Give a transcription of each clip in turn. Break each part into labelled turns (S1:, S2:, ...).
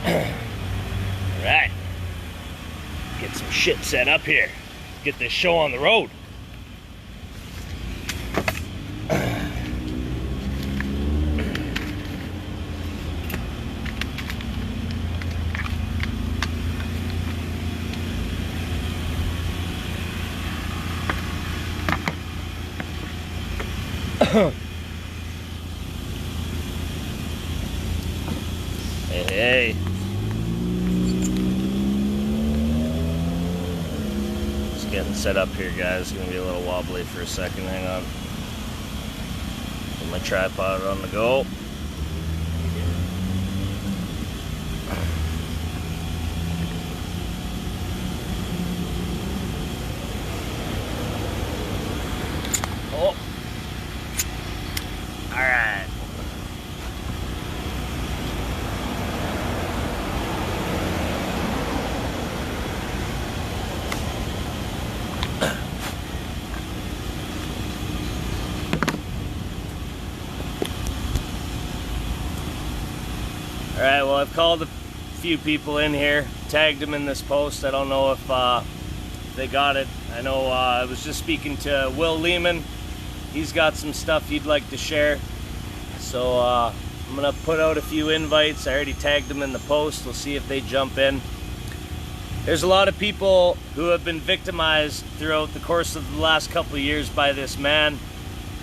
S1: Alright. Get some shit set up here. Get this show on the road. Hey. Just getting set up here, guys. It's gonna be a little wobbly for a second. Hang on. Get my tripod on the go. Oh. All right. Alright, well, I've called a few people in here, tagged them in this post. I don't know if they got it. I know I was just speaking to Will Lehman. He's got some stuff he'd like to share. So I'm going to put out a few invites. I already tagged them in the post. We'll see if they jump in. There's a lot of people who have been victimized throughout the course of the last couple of years by this man.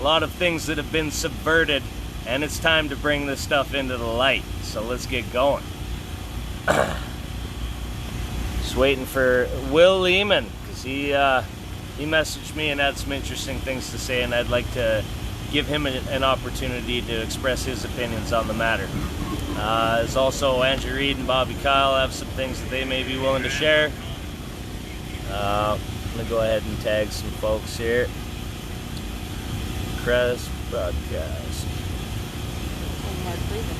S1: A lot of things that have been subverted. And it's time to bring this stuff into the light. So let's get going. Just waiting for Will Lehman, because he messaged me and had some interesting things to say, and I'd like to give him an opportunity to express his opinions on the matter. There's also Andrew Reed and Bobby Kyle have some things that they may be willing to share. I'm gonna go ahead and tag some folks here. Crest Broadcast.
S2: Mark Friesen.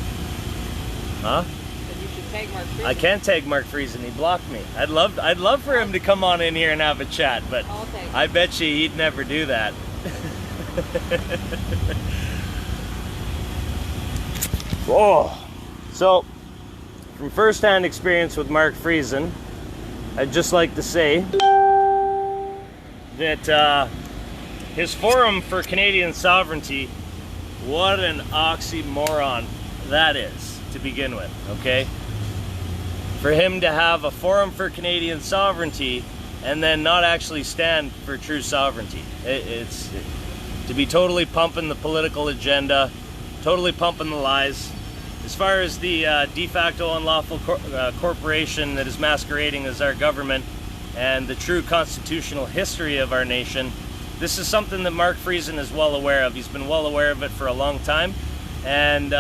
S1: Huh?
S2: But you should tag Mark Friesen.
S1: I can't tag Mark Friesen. He blocked me. I'd love for him to come on in here and have a chat, but I bet you he'd never do that. Whoa. So, from first-hand experience with Mark Friesen, I'd just like to say that his Forum for Canadian Sovereignty, what an oxymoron that is to begin with, okay? For him to have a Forum for Canadian Sovereignty and then not actually stand for true sovereignty. It's to be totally pumping the political agenda, totally pumping the lies. As far as the de facto unlawful corporation that is masquerading as our government and the true constitutional history of our nation, this is something that Mark Friesen is well aware of. He's been well aware of it for a long time, and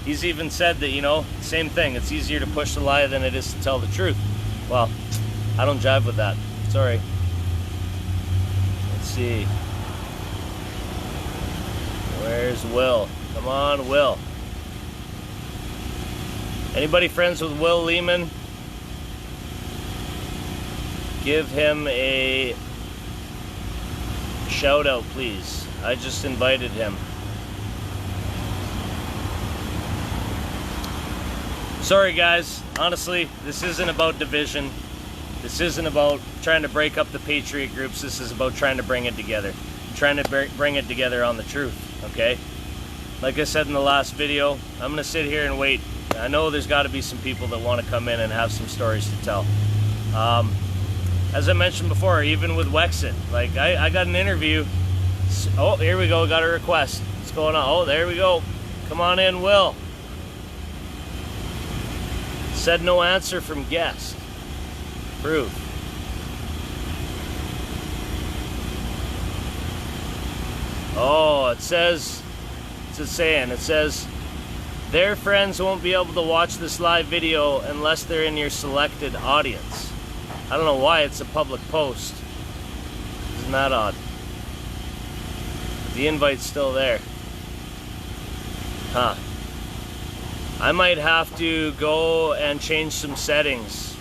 S1: he's even said that, you know, same thing, it's easier to push the lie than it is to tell the truth. Well, I don't jive with that. Sorry. Let's see. Where's Will? Come on, Will. Anybody friends with Will Lehman? Give him a shout out, please. I just invited him. Sorry guys, honestly, this isn't about division. This isn't about trying to break up the patriot groups. This is about trying to bring it together. Trying to bring it together on the truth, okay? Like I said in the last video, I'm gonna sit here and wait. I know there's gotta be some people that wanna come in and have some stories to tell. As I mentioned before, even with Wexit, like I got an interview. Oh, here we go, got a request. What's going on? Oh, there we go. Come on in, Will. Said no answer from guest. Proof. Oh, it says, what's it saying? It says, their friends won't be able to watch this live video unless they're in your selected audience. I don't know why it's a public post. Isn't that odd? The invite's still there. Huh. I might have to go and change some settings.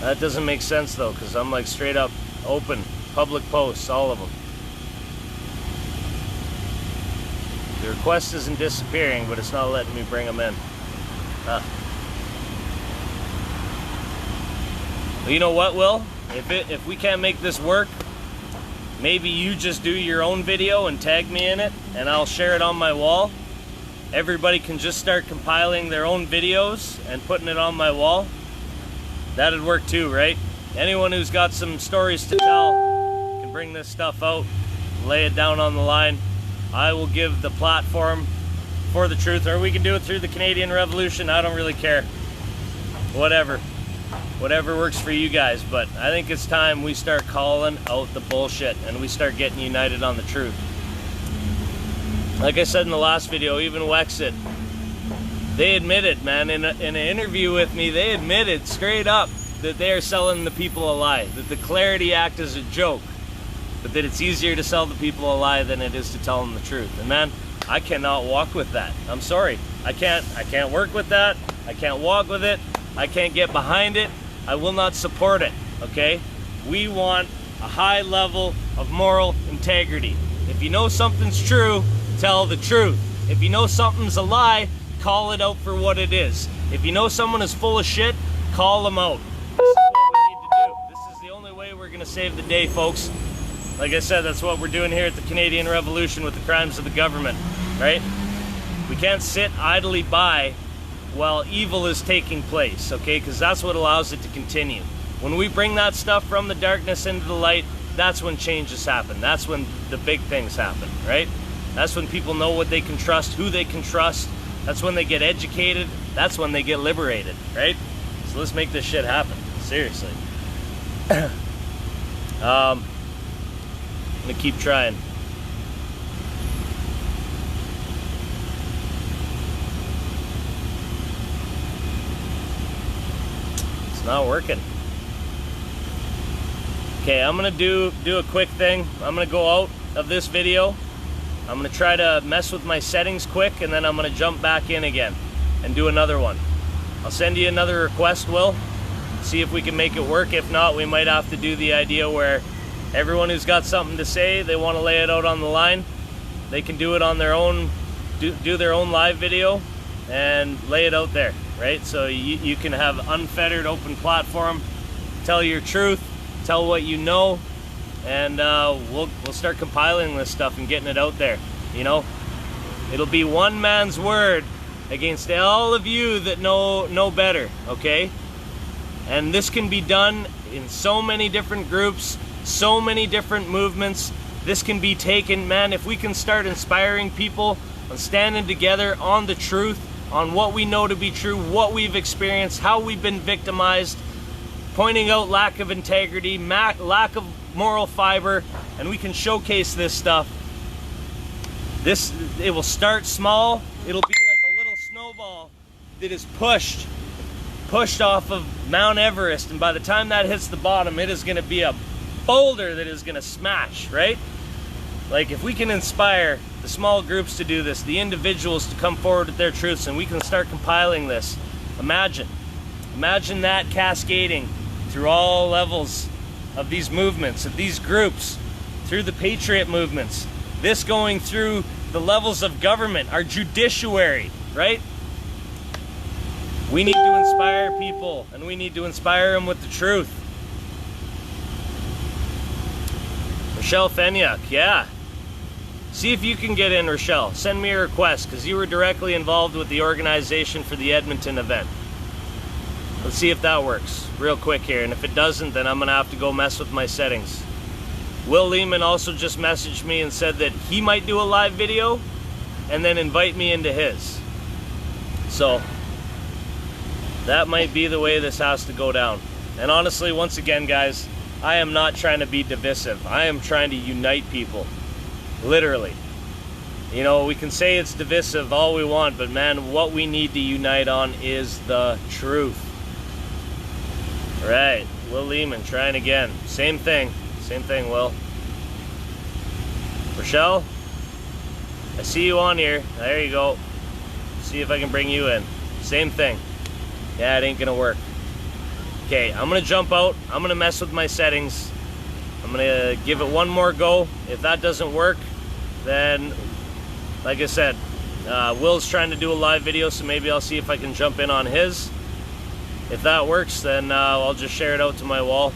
S1: That doesn't make sense though, because I'm like straight up open. Public posts, all of them. The request isn't disappearing, but it's not letting me bring them in. Well, you know what, Will? If we can't make this work, maybe you just do your own video and tag me in it, and I'll share it on my wall. Everybody can just start compiling their own videos and putting it on my wall. That'd work too, right? Anyone who's got some stories to tell can bring this stuff out, lay it down on the line. I will give the platform for the truth, or we can do it through the Canadian Revolution. I don't really care. Whatever works for you guys, but I think it's time we start calling out the bullshit and we start getting united on the truth. Like I said in the last video, even Wexit, they admitted, man, in an interview with me, they admitted straight up that they are selling the people a lie, that the Clarity Act is a joke, but that it's easier to sell the people a lie than it is to tell them the truth. And man, I cannot walk with that. I'm sorry. I can't work with that. I can't walk with it. I can't get behind it. I will not support it, okay? We want a high level of moral integrity. If you know something's true, tell the truth. If you know something's a lie, call it out for what it is. If you know someone is full of shit, call them out. This is what we need to do. This is the only way we're gonna save the day, folks. Like I said, that's what we're doing here at the Canadian Revolution with the crimes of the government, right? We can't sit idly by while evil is taking place, okay? Because that's what allows it to continue. When we bring that stuff from the darkness into the light, that's when changes happen. That's when the big things happen, right? That's when people know what they can trust, who they can trust. That's when they get educated. That's when they get liberated, right? So let's make this shit happen, seriously. I'm gonna keep trying. Not working. Okay, I'm gonna do a quick thing. I'm gonna go out of this video. I'm gonna try to mess with my settings quick, and then I'm gonna jump back in again and do another one. I'll send you another request, Will. See if we can make it work. If not, we might have to do the idea where everyone who's got something to say, they want to lay it out on the line, they can do it on their own, do their own live video and lay it out there. Right? So you can have unfettered open platform, tell your truth, tell what you know, and we'll start compiling this stuff and getting it out there. You know, it'll be one man's word against all of you that know better, okay? And this can be done in so many different groups, so many different movements. This can be taken, man, if we can start inspiring people on standing together on the truth, on what we know to be true, what we've experienced, how we've been victimized, pointing out lack of integrity, lack of moral fiber, and we can showcase this stuff. It will start small. It'll be like a little snowball that is pushed off of Mount Everest, and by the time that hits the bottom, it is going to be a boulder that is going to smash, right? Like, if we can inspire the small groups to do this, the individuals to come forward with their truths, and we can start compiling this, imagine that cascading through all levels of these movements, of these groups, through the patriot movements, this going through the levels of government, our judiciary, right? We need to inspire people, and we need to inspire them with the truth. Rochelle Fenyak, yeah. See if you can get in, Rochelle. Send me a request, because you were directly involved with the organization for the Edmonton event. Let's see if that works real quick here, and if it doesn't, then I'm going to have to go mess with my settings. Will Lehman also just messaged me and said that he might do a live video and then invite me into his. So that might be the way this has to go down. And honestly, once again, guys, I am not trying to be divisive. I am trying to unite people. Literally. You know, we can say it's divisive all we want, but man, what we need to unite on is the truth. All right, Will Lehman trying again. Same thing, Will. Rochelle, I see you on here. There you go. See if I can bring you in. Same thing. Yeah, it ain't gonna work. Okay, I'm gonna jump out. I'm gonna mess with my settings. I'm gonna give it one more go. If that doesn't work, then like I said, Will's trying to do a live video, so maybe I'll see if I can jump in on his. If that works, then I'll just share it out to my wall.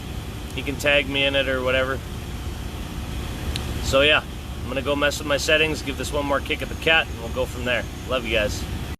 S1: He can tag me in it or whatever. So yeah, I'm gonna go mess with my settings, give this one more kick at the cat, and we'll go from there. Love you guys.